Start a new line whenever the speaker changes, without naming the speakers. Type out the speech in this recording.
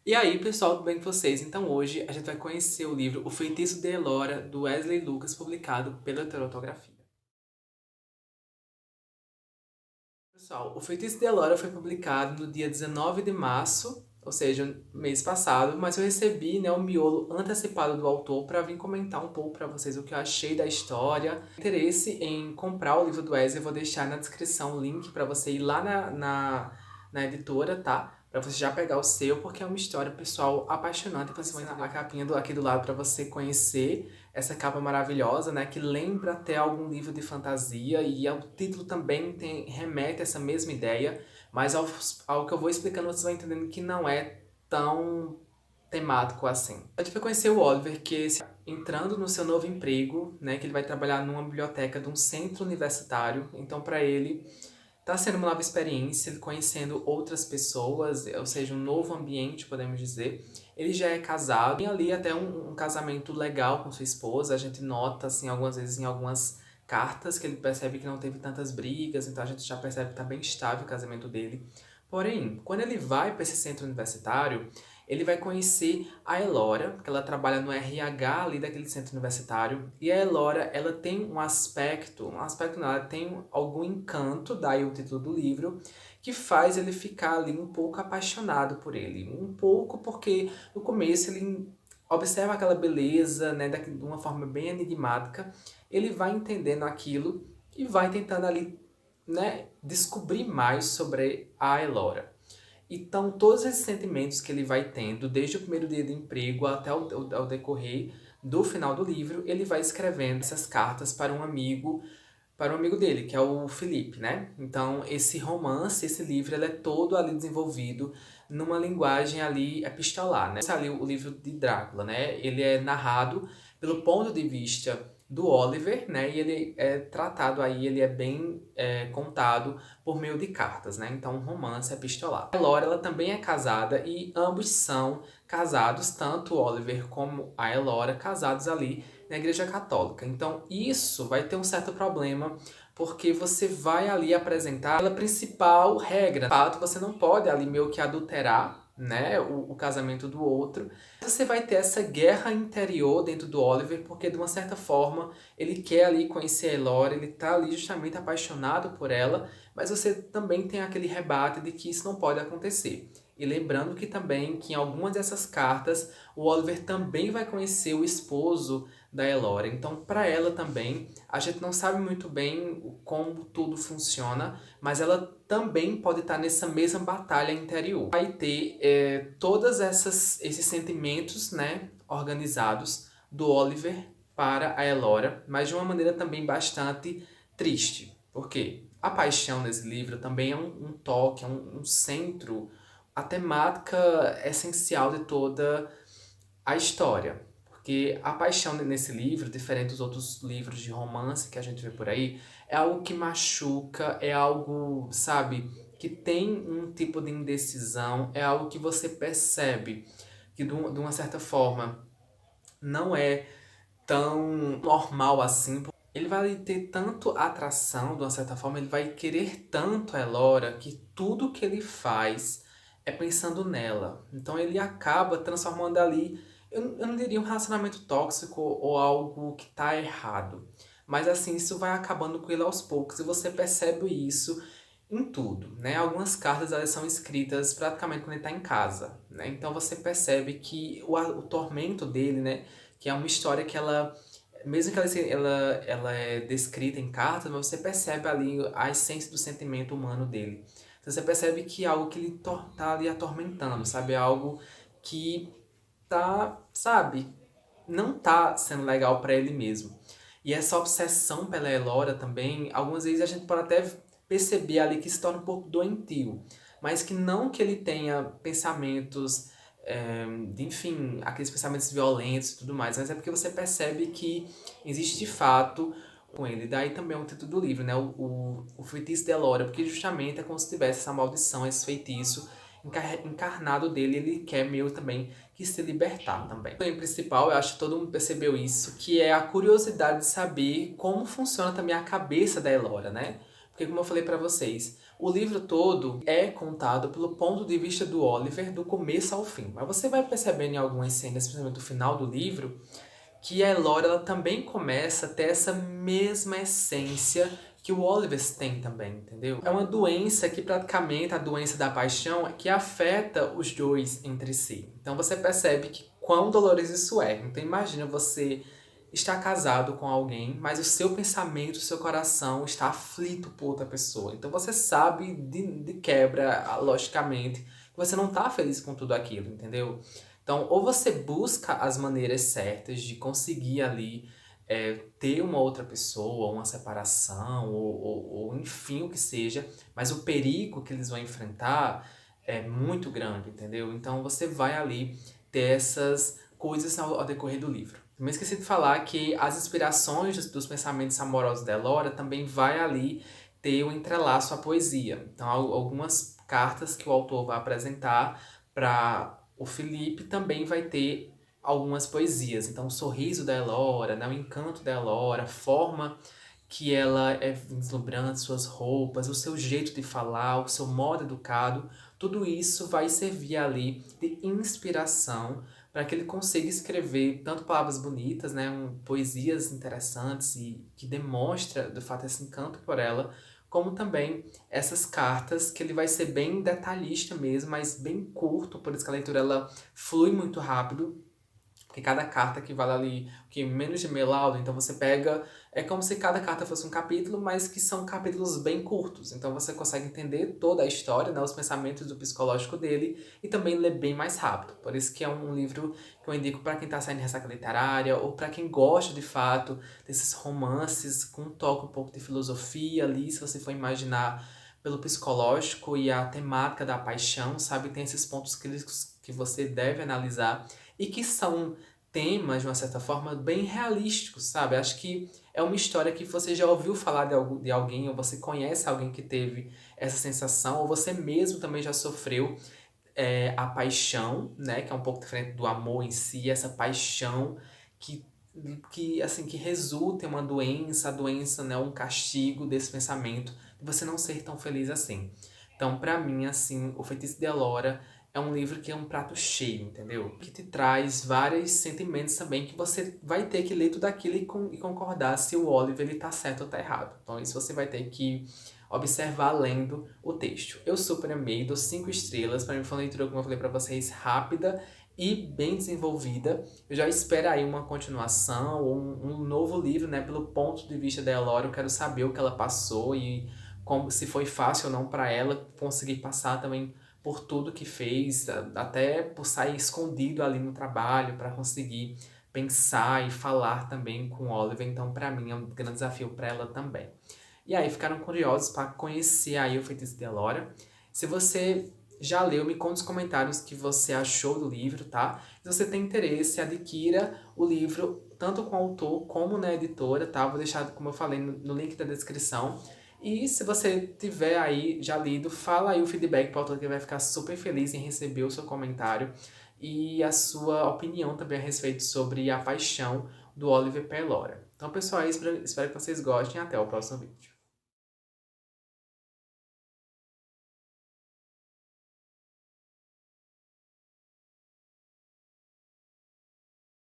E aí, pessoal, tudo bem com vocês? Então hoje a gente vai conhecer o livro O Feitiço de Elora, do Wesley Lucas, publicado pela Heterotografia. Pessoal, O Feitiço de Elora foi publicado no dia 19 de março, ou seja, mês passado, mas eu recebi, né, o miolo antecipado do autor para vir comentar um pouco para vocês o que eu achei da história. Interesse em comprar o livro do Wesley, eu vou deixar na descrição o link para você ir lá na editora, tá? Pra você já pegar o seu, porque é uma história, pessoal, apaixonante. Principalmente a capinha aqui do lado pra você conhecer essa capa maravilhosa, né? Que lembra até algum livro de fantasia e o título também remete a essa mesma ideia. Mas ao que eu vou explicando, vocês vão entendendo que não é tão temático assim. A gente vai conhecer o Oliver, que entrando no seu novo emprego, né? Que ele vai trabalhar numa biblioteca de um centro universitário. Então, para ele tá sendo uma nova experiência, ele conhecendo outras pessoas, ou seja, um novo ambiente, podemos dizer. Ele já é casado, tem ali até um casamento legal com sua esposa. A gente nota, assim, algumas vezes em algumas cartas que ele percebe que não teve tantas brigas, então a gente já percebe que tá bem estável o casamento dele. Porém, quando ele vai para esse centro universitário, ele vai conhecer a Elora, que ela trabalha no RH ali daquele centro universitário. E a Elora, ela tem um aspecto não, ela tem algum encanto, daí o título do livro, que faz ele ficar ali um pouco apaixonado por ele. Um pouco porque no começo ele observa aquela beleza, né, de uma forma bem enigmática. Ele vai entendendo aquilo e vai tentando ali, né, descobrir mais sobre a Elora. Então, todos esses sentimentos que ele vai tendo, desde o primeiro dia de emprego até o decorrer do final do livro, ele vai escrevendo essas cartas para um amigo dele, que é o Felipe, né? Então, esse romance, esse livro, ele é todo ali desenvolvido numa linguagem ali epistolar, né? Esse ali o livro de Drácula, né? Ele é narrado pelo ponto de vista do Oliver, né? E ele é tratado aí, ele é bem contado por meio de cartas, né? Então, um romance epistolar. A Elora, ela também é casada e ambos são casados, tanto o Oliver como a Elora, casados ali na Igreja Católica. Então, isso vai ter um certo problema, porque você vai ali apresentar a principal regra. De fato, você não pode ali meio que adulterar, né, o casamento do outro. Você vai ter essa guerra interior dentro do Oliver, porque de uma certa forma ele quer ali conhecer a Elora, ele tá ali justamente apaixonado por ela, mas você também tem aquele rebate de que isso não pode acontecer. E lembrando que também que em algumas dessas cartas o Oliver também vai conhecer o esposo da Elora. Então, para ela também, a gente não sabe muito bem como tudo funciona, mas ela também pode estar nessa mesma batalha interior. Vai ter todos esses sentimentos, né, organizados do Oliver para a Elora, mas de uma maneira também bastante triste. Por quê? A paixão nesse livro também é um toque, é um centro, a temática essencial de toda a história. Porque a paixão nesse livro, diferente dos outros livros de romance que a gente vê por aí, é algo que machuca, é algo, sabe, que tem um tipo de indecisão, é algo que você percebe que de uma certa forma não é tão normal assim. Ele vai ter tanto atração, de uma certa forma, ele vai querer tanto a Elora que tudo que ele faz é pensando nela. Então ele acaba transformando ali, eu não diria um relacionamento tóxico ou algo que tá errado. Mas assim, isso vai acabando com ele aos poucos e você percebe isso em tudo, né? Algumas cartas elas são escritas praticamente quando ele está em casa, né? Então você percebe que o tormento dele, né? Que é uma história que ela, mesmo que ela é descrita em cartas, mas você percebe ali a essência do sentimento humano dele. Então, você percebe que é algo que ele tá ali atormentando, sabe? É algo que tá, sabe? Não tá sendo legal para ele mesmo. E essa obsessão pela Elora também, algumas vezes a gente pode até perceber ali que se torna um pouco doentio, mas que não que ele tenha pensamentos, enfim, aqueles pensamentos violentos e tudo mais, mas é porque você percebe que existe de fato com ele. Daí também é o título do livro, né? O feitiço de Elora, porque justamente é como se tivesse essa maldição, esse feitiço encarnado dele, ele quer meio também que se libertar também. O tema principal, eu acho que todo mundo percebeu isso, que é a curiosidade de saber como funciona também a cabeça da Elora, né? Porque como eu falei pra vocês, O livro todo é contado pelo ponto de vista do Oliver, do começo ao fim. Mas você vai percebendo em algumas cenas, principalmente no final do livro, que a Elora ela também começa a ter essa mesma essência que o Oliver tem também, entendeu? É uma doença que praticamente a doença da paixão que afeta os dois entre si. Então você percebe que quão doloroso isso é. Então imagina você estar casado com alguém, mas o seu pensamento, o seu coração está aflito por outra pessoa. Então você sabe de quebra, logicamente, que você não está feliz com tudo aquilo, entendeu? Então, ou você busca as maneiras certas de conseguir ali ter uma outra pessoa, uma separação, ou enfim, o que seja, mas o perigo que eles vão enfrentar é muito grande, entendeu? Então, você vai ali ter essas coisas ao decorrer do livro. Também esqueci de falar que as inspirações dos pensamentos amorosos da Elora também vai ali ter um entrelaço à poesia. Então, algumas cartas que o autor vai apresentar para o Felipe também vai ter algumas poesias. Então, o sorriso da Elora, né, o encanto da Elora, a forma que ela é deslumbrante, suas roupas, o seu jeito de falar, o seu modo educado, tudo isso vai servir ali de inspiração para que ele consiga escrever tanto palavras bonitas, né, poesias interessantes e que demonstra, de fato, esse encanto por ela, como também essas cartas que ele vai ser bem detalhista mesmo, mas bem curto, por isso que a leitura ela flui muito rápido, porque cada carta que vale ali que menos de meia aula, então você pega, é como se cada carta fosse um capítulo, mas que são capítulos bem curtos. Então você consegue entender toda a história, né, os pensamentos do psicológico dele e também ler bem mais rápido. Por isso que é um livro que eu indico para quem está saindo de ressaca literária ou para quem gosta de fato desses romances com um toque um pouco de filosofia ali, se você for imaginar pelo psicológico e a temática da paixão, sabe? Tem esses pontos críticos que você deve analisar e que são temas, de uma certa forma, bem realísticos, sabe? Acho que é uma história que você já ouviu falar de alguém, ou você conhece alguém que teve essa sensação, ou você mesmo também já sofreu a paixão, né? Que é um pouco diferente do amor em si, essa paixão que assim, que resulta em uma doença, a doença, né, um castigo desse pensamento de você não ser tão feliz assim. Então, pra mim, assim, O Feitiço de Elora é um livro que é um prato cheio, entendeu? Que te traz vários sentimentos também que você vai ter que ler tudo aquilo e concordar se o Oliver ele tá certo ou tá errado. Então, isso você vai ter que observar lendo o texto. Eu super amei, dou 5 estrelas. Para mim foi uma leitura, como eu falei para vocês, rápida e bem desenvolvida. Eu já espero aí uma continuação ou um novo livro, né? Pelo ponto de vista da Elora, eu quero saber o que ela passou e como, se foi fácil ou não para ela conseguir passar também por tudo que fez, até por sair escondido ali no trabalho para conseguir pensar e falar também com o Oliver. Então, para mim, é um grande desafio para ela também. E aí, ficaram curiosos para conhecer aí O Feitiço de Elora. Se você já leu, me conta nos comentários o que você achou do livro, tá? Se você tem interesse, adquira o livro tanto com o autor como na editora, tá? Vou deixar, como eu falei, no link da descrição. E se você tiver aí já lido, fala aí o feedback para o autor, que vai ficar super feliz em receber o seu comentário e a sua opinião também a respeito sobre a paixão do Oliver Pelora. Então, pessoal, é isso. Espero que vocês gostem e até o próximo vídeo.